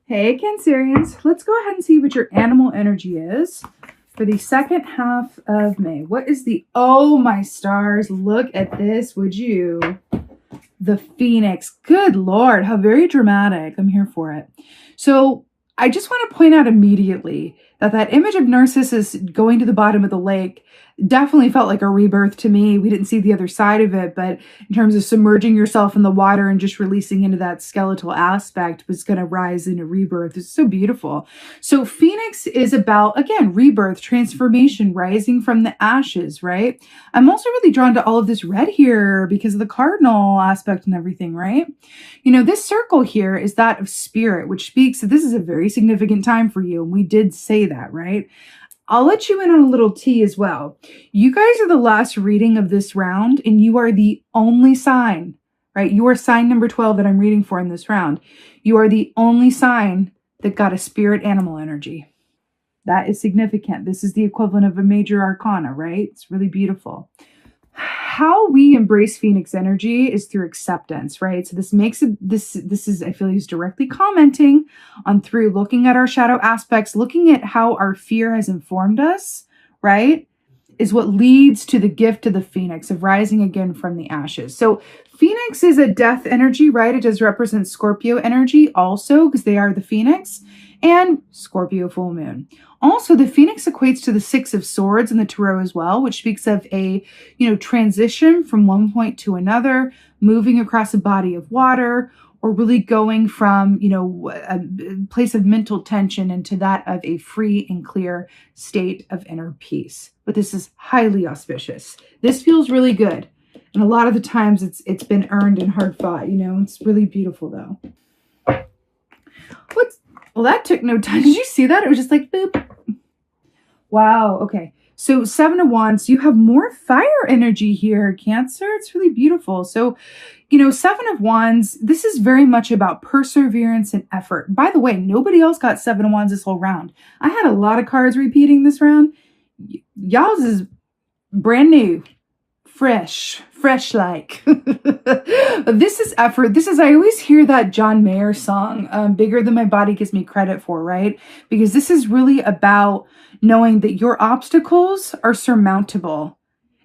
Hey, Cancerians. Let's go ahead and see what your animal energy is for the second half of May. What is oh my stars, look at this, would you? The Phoenix. Good Lord, how very dramatic. I'm here for it. So I just want to point out immediately that image of Narcissus going to the bottom of the lake definitely felt like a rebirth to me. We didn't see the other side of it, but in terms of submerging yourself in the water and just releasing into that skeletal aspect was going to rise into rebirth. It's so beautiful. So Phoenix is about, again, rebirth, transformation, rising from the ashes, right? I'm also really drawn to all of this red here because of the cardinal aspect and everything, right? You know, this circle here is that of spirit, which speaks that this is a very significant time for you. And we did say that, right? I'll let you in on a little tea as well. You guys are the last reading of this round, and you are the only sign, right? You are sign number 12 that I'm reading for in this round. You are the only sign that got a spirit animal energy. That is significant. This is the equivalent of a major arcana, right? It's really beautiful. How we embrace Phoenix energy is through acceptance, right? So this makes it, this is, I feel he's directly commenting on through looking at our shadow aspects, looking at how our fear has informed us, right? Is what leads to the gift of the Phoenix, of rising again from the ashes. So Phoenix is a death energy, right? It does represent Scorpio energy also because they are the Phoenix and Scorpio full moon. Also, the Phoenix equates to the Six of Swords in the Tarot as well, which speaks of a, transition from one point to another, moving across a body of water, or really going from, a place of mental tension into that of a free and clear state of inner peace. But this is highly auspicious. This feels really good. And a lot of the times it's been earned and hard fought, It's really beautiful though. Well, that took no time. Did you see that? It was just like, boop. Wow. Okay. So 7 of Wands, you have more fire energy here, Cancer. It's really beautiful. So, 7 of Wands, this is very much about perseverance and effort. By the way, nobody else got 7 of Wands this whole round. I had a lot of cards repeating this round. Y'all's is brand new. Fresh like. This is effort. I always hear that John Mayer song, Bigger Than My Body Gives Me Credit For, right? Because this is really about knowing that your obstacles are surmountable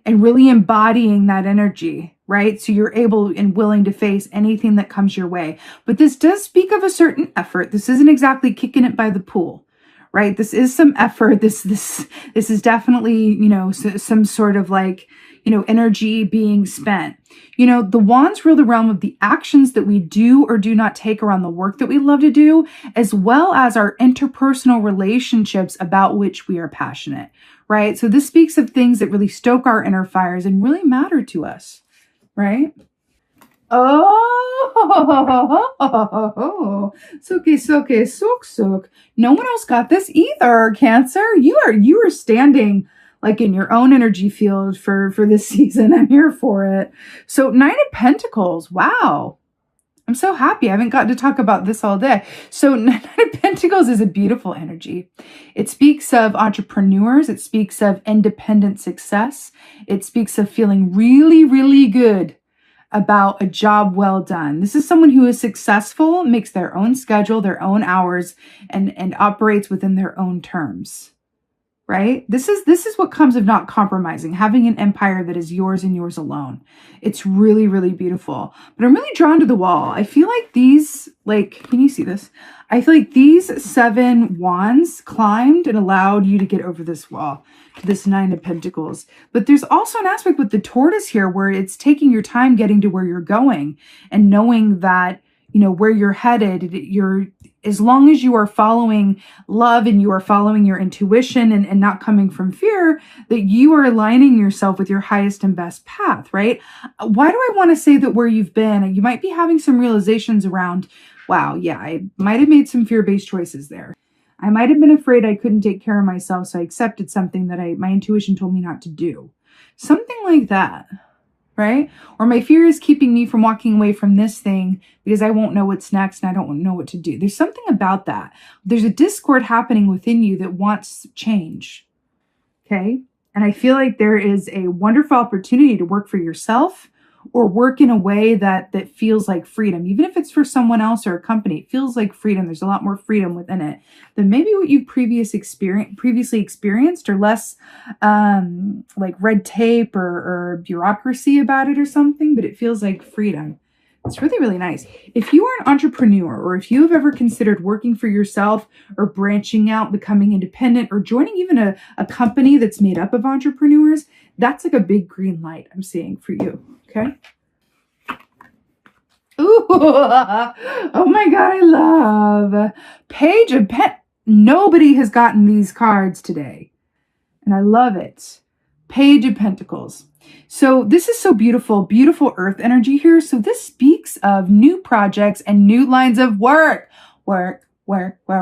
and really embodying that energy, right? So you're able and willing to face anything that comes your way. But this does speak of a certain effort. This isn't exactly kicking it by the pool, right? This is some effort. This is definitely, some sort of like, energy being spent. The wands rule the realm of the actions that we do or do not take around the work that we love to do, as well as our interpersonal relationships about which we are passionate, right? So this speaks of things that really stoke our inner fires and really matter to us, right? Oh, sook. No one else got this either, Cancer. You are standing like in your own energy field for this season. I'm here for it. So 9 of Pentacles. Wow. I'm so happy. I haven't gotten to talk about this all day. So 9 of Pentacles is a beautiful energy. It speaks of entrepreneurs. It speaks of independent success. It speaks of feeling really, really good about a job well done. This is someone who is successful, makes their own schedule, their own hours, and operates within their own terms. Right? This is what comes of not compromising, having an empire that is yours and yours alone. It's really, really beautiful. But I'm really drawn to the wall. I feel like these, can you see this? I feel like these 7 wands climbed and allowed you to get over this wall, to this 9 of Pentacles. But there's also an aspect with the tortoise here where it's taking your time getting to where you're going and knowing that, where you're headed, as long as you are following love and you are following your intuition and not coming from fear, that you are aligning yourself with your highest and best path, right? Why do I want to say that where you've been, you might be having some realizations around, wow, yeah, I might have made some fear-based choices there. I might have been afraid I couldn't take care of myself, so I accepted something that my intuition told me not to do. Something like that. Right? Or my fear is keeping me from walking away from this thing because I won't know what's next and I don't know what to do. There's something about that. There's a discord happening within you that wants change. Okay? And I feel like there is a wonderful opportunity to work for yourself or work in a way that feels like freedom, even if it's for someone else or a company, it feels like freedom. There's a lot more freedom within it than maybe what you've previously experienced, or less like red tape or bureaucracy about it or something, but it feels like freedom. It's really, really nice. If you are an entrepreneur, or if you have ever considered working for yourself or branching out, becoming independent, or joining even a company that's made up of entrepreneurs, that's like a big green light I'm seeing for you. Okay. Ooh, oh my God, I love Page of Pentacles. Nobody has gotten these cards today, and I love it. Page of Pentacles. So this is so beautiful, beautiful earth energy here. So this speaks of new projects and new lines of work. Work. I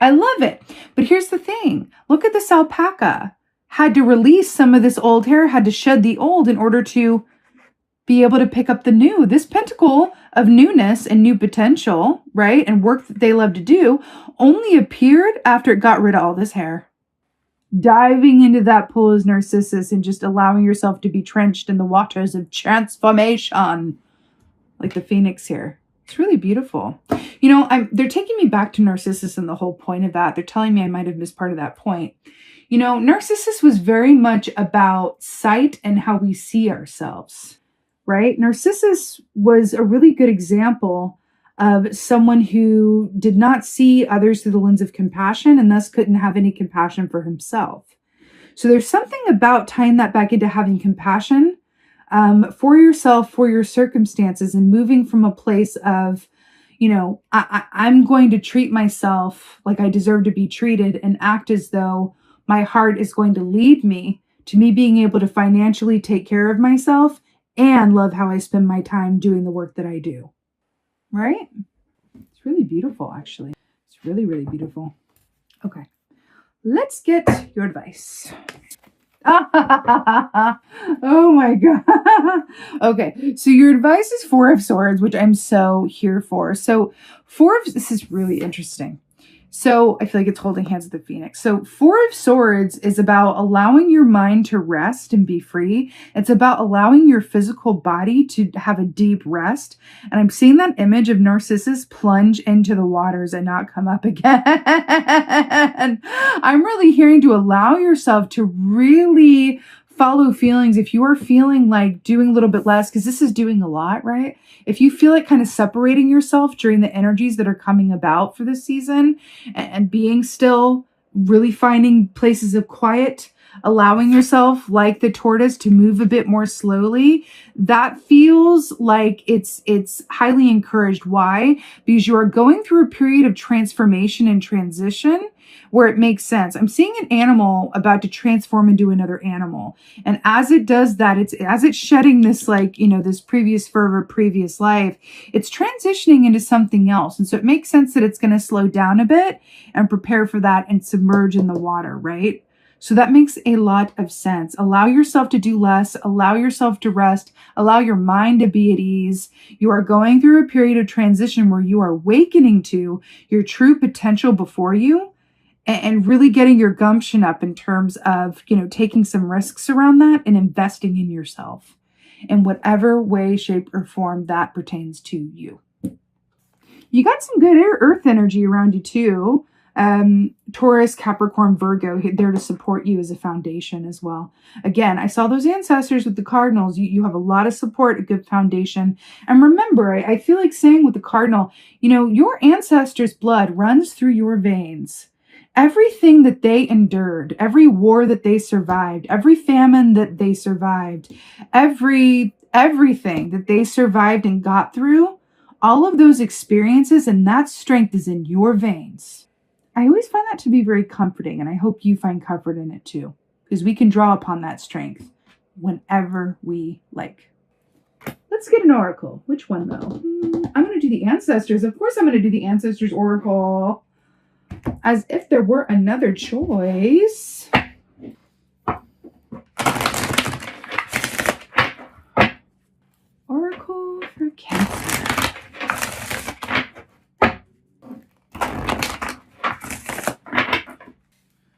love it. But here's the thing. Look at this alpaca. Had to release some of this old hair, had to shed the old in order to be able to pick up the new. This pentacle of newness and new potential, right, and work that they love to do only appeared after it got rid of all this hair. Diving into that pool as Narcissus and just allowing yourself to be trenched in the waters of transformation, like the phoenix here. It's really beautiful. You know, they're taking me back to Narcissus and the whole point of that. They're telling me I might have missed part of that point. You know, Narcissus was very much about sight and how we see ourselves, right? Narcissus was a really good example of someone who did not see others through the lens of compassion and thus couldn't have any compassion for himself. So there's something about tying that back into having compassion for yourself, for your circumstances, and moving from a place of, you know, I'm going to treat myself like I deserve to be treated and act as though my heart is going to lead me to me being able to financially take care of myself and love how I spend my time doing the work that I do. Right? It's really beautiful, actually. It's really, really beautiful. Okay. Let's get your advice. Oh my God. Okay. So your advice is Four of Swords, which I'm so here for. So this is really interesting. So I feel like it's holding hands with the Phoenix. So Four of Swords is about allowing your mind to rest and be free. It's about allowing your physical body to have a deep rest. And I'm seeing that image of Narcissus plunge into the waters and not come up again. I'm really hearing to allow yourself to really follow feelings. If you are feeling like doing a little bit less, because this is doing a lot, right? If you feel like kind of separating yourself during the energies that are coming about for this season and being still, really finding places of quiet, allowing yourself, like the tortoise, to move a bit more slowly, that feels like it's highly encouraged. Why? Because you are going through a period of transformation and transition where it makes sense. I'm seeing an animal about to transform into another animal. And as it does that, as it's shedding this, like, you know, this previous fervor, previous life, it's transitioning into something else. And so it makes sense that it's going to slow down a bit and prepare for that and submerge in the water, right? So that makes a lot of sense. Allow yourself to do less, allow yourself to rest, allow your mind to be at ease. You are going through a period of transition where you are awakening to your true potential before you, and really getting your gumption up in terms of, you know, taking some risks around that and investing in yourself in whatever way, shape, or form that pertains to you. You got some good earth energy around you too. Taurus, Capricorn, Virgo, there to support you as a foundation as well. Again, I saw those ancestors with the cardinals. You have a lot of support, a good foundation. And remember, I feel like saying with the cardinal, you know, your ancestors' blood runs through your veins. Everything that they endured, every war that they survived, every famine that they survived, everything that they survived and got through, all of those experiences and that strength is in your veins. I always find that to be very comforting, and I hope you find comfort in it too, because we can draw upon that strength whenever we like. Let's get an oracle. Which one though? I'm going to do the ancestors. Of course I'm going to do the ancestors oracle. As if there were another choice. Oracle for Cancer.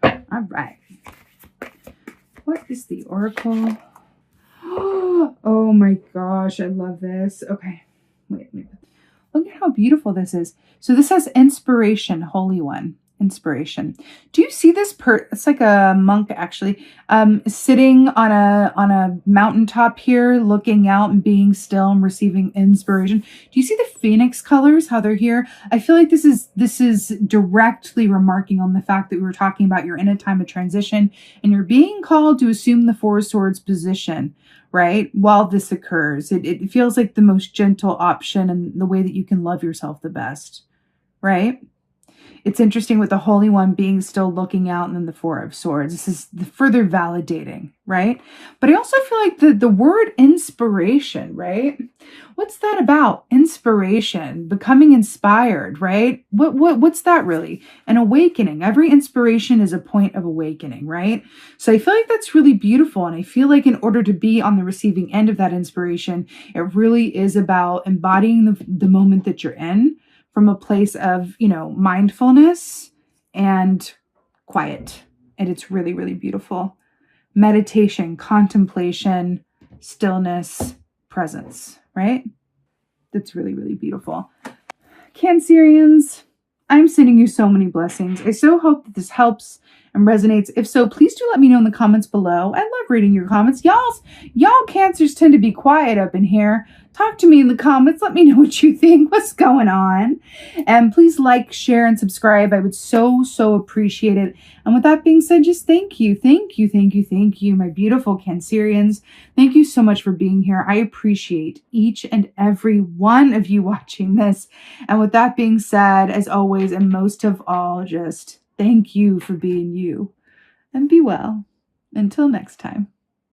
All right. What is the oracle? Oh my gosh, I love this. Okay, wait. Look at how beautiful this is. So this says inspiration, Holy One. Inspiration. Do you see this it's like a monk actually, sitting on a mountaintop here, looking out and being still and receiving inspiration. Do you see the phoenix colors, how they're here? I feel like this is directly remarking on the fact that we were talking about you're in a time of transition and you're being called to assume the Four of Swords position, right? While this occurs, it feels like the most gentle option and the way that you can love yourself the best, right? It's interesting with the Holy One being still looking out and then the Four of Swords. This is the further validating, right? But I also feel like the word inspiration, right? What's that about? Inspiration, becoming inspired, right? What's that really? An awakening. Every inspiration is a point of awakening, right? So I feel like that's really beautiful. And I feel like in order to be on the receiving end of that inspiration, it really is about embodying the moment that you're in, from a place of, mindfulness and quiet. And it's really, really beautiful. Meditation, contemplation, stillness, presence, right? That's really, really beautiful. Cancerians, I'm sending you so many blessings. I so hope that this helps and resonates. If so, please do let me know in the comments below. I love reading your comments. Y'all Cancers tend to be quiet up in here. Talk to me in the comments. Let me know what you think. What's going on? And please like, share, and subscribe. I would so, so appreciate it. And with that being said, just thank you, my beautiful Cancerians. Thank you so much for being here. I appreciate each and every one of you watching this. And with that being said, as always, and most of all, just thank you for being you. And be well. Until next time.